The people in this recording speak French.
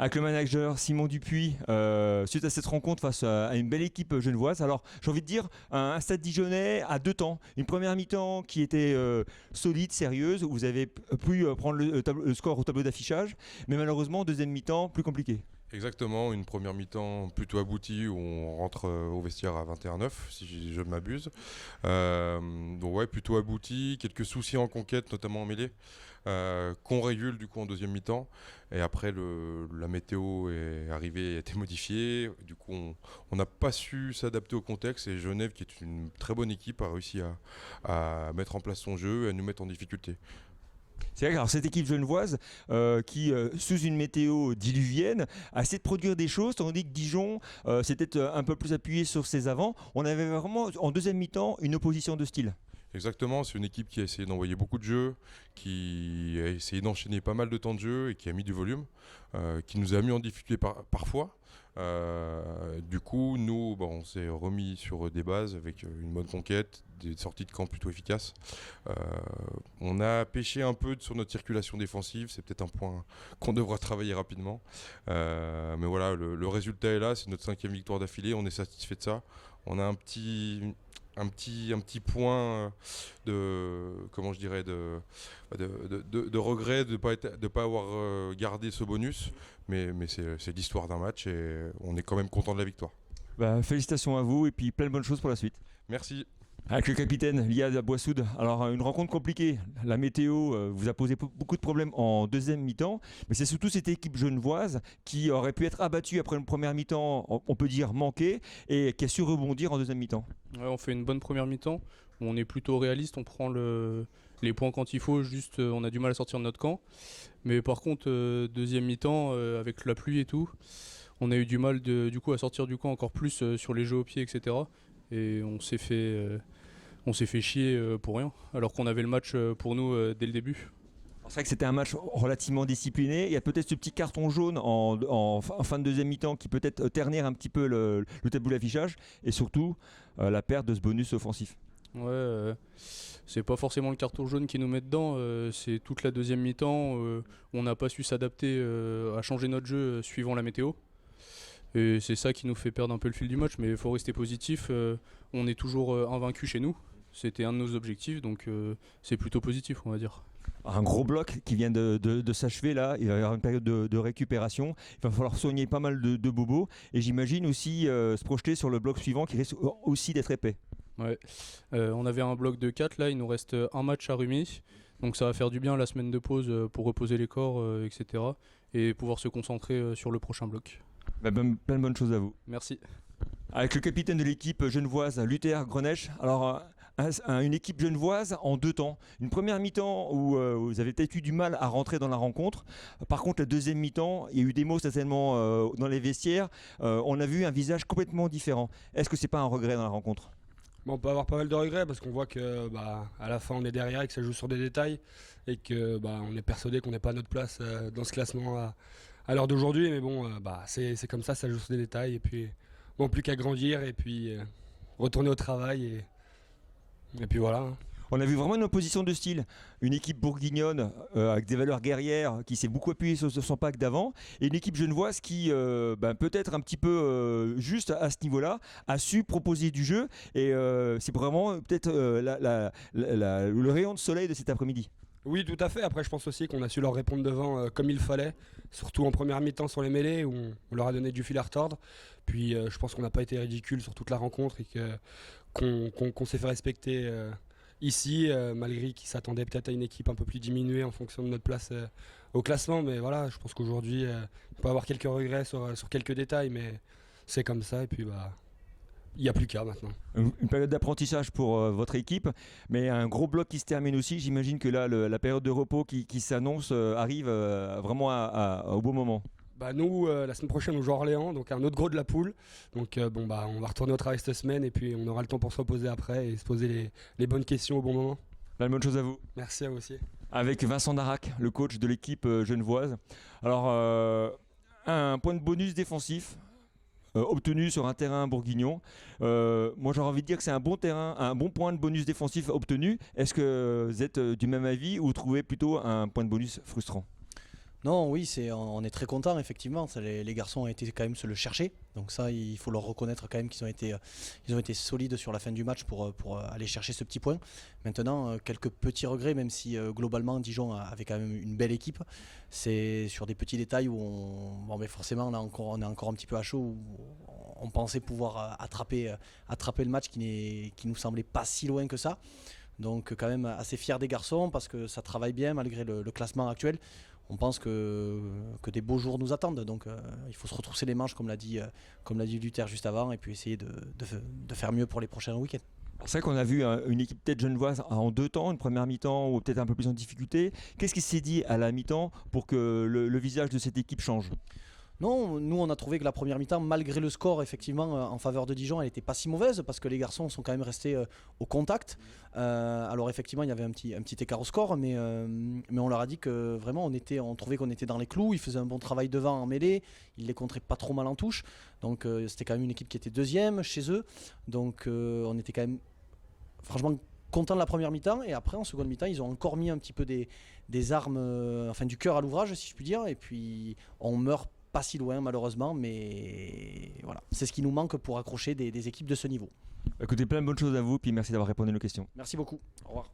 avec le manager Simon Dupuis suite à cette rencontre face à une belle équipe genevoise. Alors j'ai envie de dire un stade dijonnais à deux temps. Une première mi-temps qui était solide, sérieuse, où vous avez pu prendre le score au tableau d'affichage, mais malheureusement deuxième mi-temps plus compliqué. Exactement, une première mi-temps plutôt aboutie où on rentre au vestiaire à 21-9 si je ne m'abuse. Donc ouais, plutôt abouti, quelques soucis en conquête, notamment en mêlée, qu'on régule du coup en deuxième mi-temps. Et après la météo est arrivée, a été modifiée. Du coup on n'a pas su s'adapter au contexte et Genève, qui est une très bonne équipe, a réussi à mettre en place son jeu et à nous mettre en difficulté. C'est vrai que alors, cette équipe genevoise qui, sous une météo diluvienne, a essayé de produire des choses, tandis que Dijon s'était un peu plus appuyé sur ses avants. On avait vraiment, en deuxième mi-temps, une opposition de style. Exactement, c'est une équipe qui a essayé d'envoyer beaucoup de jeux, qui a essayé d'enchaîner pas mal de temps de jeu et qui a mis du volume, qui nous a mis en difficulté parfois. Du coup, nous, on s'est remis sur des bases avec une bonne conquête, des sorties de camp plutôt efficaces. On a pêché un peu sur notre circulation défensive, c'est peut-être un point qu'on devra travailler rapidement. Mais voilà, le résultat est là, c'est notre 5e victoire d'affilée, on est satisfait de ça. On a un petit point de regret de pas avoir gardé ce bonus, mais c'est l'histoire d'un match et on est quand même content de la victoire. Félicitations à vous et puis plein de bonnes choses pour la suite. Merci. Avec le capitaine Liad Boissoud. Alors une rencontre compliquée, la météo vous a posé beaucoup de problèmes en deuxième mi-temps, mais c'est surtout cette équipe genevoise qui aurait pu être abattue après une première mi-temps, on peut dire manquée, et qui a su rebondir en deuxième mi-temps. Ouais, on fait une bonne première mi-temps, on est plutôt réaliste, on prend les points quand il faut, juste on a du mal à sortir de notre camp. Mais par contre, deuxième mi-temps, avec la pluie et tout, on a eu du mal du coup à sortir du camp encore plus sur les jeux au pied, etc. Et on s'est fait chier pour rien, alors qu'on avait le match pour nous dès le début. C'est vrai que c'était un match relativement discipliné. Il y a peut-être ce petit carton jaune en fin de deuxième mi-temps qui peut-être ternir un petit peu le tableau d'affichage et surtout la perte de ce bonus offensif. Ouais, c'est pas forcément le carton jaune qui nous met dedans, c'est toute la deuxième mi-temps. On n'a pas su s'adapter à changer notre jeu suivant la météo. Et c'est ça qui nous fait perdre un peu le fil du match, mais il faut rester positif. On est toujours invaincu chez nous. C'était un de nos objectifs, donc c'est plutôt positif, on va dire. Un gros bloc qui vient de s'achever là, il va y avoir une période de récupération, il va falloir soigner pas mal de bobos et j'imagine aussi se projeter sur le bloc suivant qui risque aussi d'être épais. Ouais, on avait un bloc de 4, là il nous reste un match à Rumi, donc ça va faire du bien la semaine de pause pour reposer les corps, etc. et pouvoir se concentrer sur le prochain bloc. Plein de bonnes choses à vous. Merci. Avec le capitaine de l'équipe genevoise, l'UTR Grenache. Alors, une équipe genevoise en deux temps. Une première mi-temps où vous avez peut-être eu du mal à rentrer dans la rencontre. Par contre, la deuxième mi-temps, il y a eu des mots certainement dans les vestiaires. On a vu un visage complètement différent. Est-ce que c'est pas un regret dans la rencontre ? On peut avoir pas mal de regrets parce qu'on voit que à la fin on est derrière et que ça joue sur des détails et que on est persuadé qu'on n'est pas à notre place dans ce classement à l'heure d'aujourd'hui, mais c'est comme ça joue sur des détails et puis plus qu'à grandir et puis retourner au travail et puis voilà. On a vu vraiment une opposition de style, une équipe bourguignonne avec des valeurs guerrières qui s'est beaucoup appuyée sur son pack d'avant et une équipe genevoise qui peut-être un petit peu juste à ce niveau-là a su proposer du jeu et c'est vraiment peut-être le rayon de soleil de cet après-midi. Oui, tout à fait. Après, je pense aussi qu'on a su leur répondre devant comme il fallait, surtout en première mi-temps sur les mêlées où on leur a donné du fil à retordre. Puis je pense qu'on n'a pas été ridicule sur toute la rencontre et qu'on s'est fait respecter ici, malgré qu'ils s'attendaient peut-être à une équipe un peu plus diminuée en fonction de notre place au classement. Mais voilà, je pense qu'aujourd'hui, on peut avoir quelques regrets sur quelques détails, mais c'est comme ça. Et puis, il n'y a plus qu'à maintenant. Une période d'apprentissage pour votre équipe, mais un gros bloc qui se termine aussi. J'imagine que là, la période de repos qui s'annonce arrive vraiment au bon moment. Nous, la semaine prochaine, on joue à Orléans, donc un autre gros de la poule. Donc on va retourner au travail cette semaine et puis on aura le temps pour se reposer après et se poser les bonnes questions au bon moment. Bonne chose à vous. Merci à vous aussi. Avec Vincent Darac, le coach de l'équipe genevoise. Alors, un point de bonus défensif obtenu sur un terrain bourguignon. Moi j'aurais envie de dire que c'est un bon point de bonus défensif obtenu. Est-ce que vous êtes du même avis ou vous trouvez plutôt un point de bonus frustrant ? Non, oui, on est très content effectivement. Les garçons ont été quand même se le chercher. Donc ça, il faut leur reconnaître quand même qu'ils ont été solides sur la fin du match pour aller chercher ce petit point. Maintenant, quelques petits regrets, même si globalement Dijon avait quand même une belle équipe. C'est sur des petits détails où mais forcément on est encore un petit peu à chaud. Où on pensait pouvoir attraper le match qui nous semblait pas si loin que ça. Donc quand même assez fier des garçons parce que ça travaille bien malgré le classement actuel. On pense que des beaux jours nous attendent. Donc il faut se retrousser les manches, comme l'a dit Luther juste avant, et puis essayer de faire mieux pour les prochains week-ends. C'est vrai qu'on a vu une équipe peut-être genevoise en 2 temps, une première mi-temps ou peut-être un peu plus en difficulté. Qu'est-ce qui s'est dit à la mi-temps pour que le visage de cette équipe change ? Non, nous on a trouvé que la première mi-temps, malgré le score effectivement en faveur de Dijon, elle n'était pas si mauvaise parce que les garçons sont quand même restés au contact. Alors effectivement il y avait un petit écart au score, mais on leur a dit que vraiment on trouvait qu'on était dans les clous. Ils faisaient un bon travail devant en mêlée, ils les contraient pas trop mal en touche. Donc c'était quand même une équipe qui était deuxième chez eux. Donc on était quand même franchement content de la première mi-temps, et après en seconde mi-temps ils ont encore mis un petit peu des armes, du cœur à l'ouvrage si je puis dire, et puis on meurt pas si loin malheureusement, mais voilà, c'est ce qui nous manque pour accrocher des équipes de ce niveau. Écoutez, plein de bonnes choses à vous, puis merci d'avoir répondu à nos questions. Merci beaucoup, au revoir.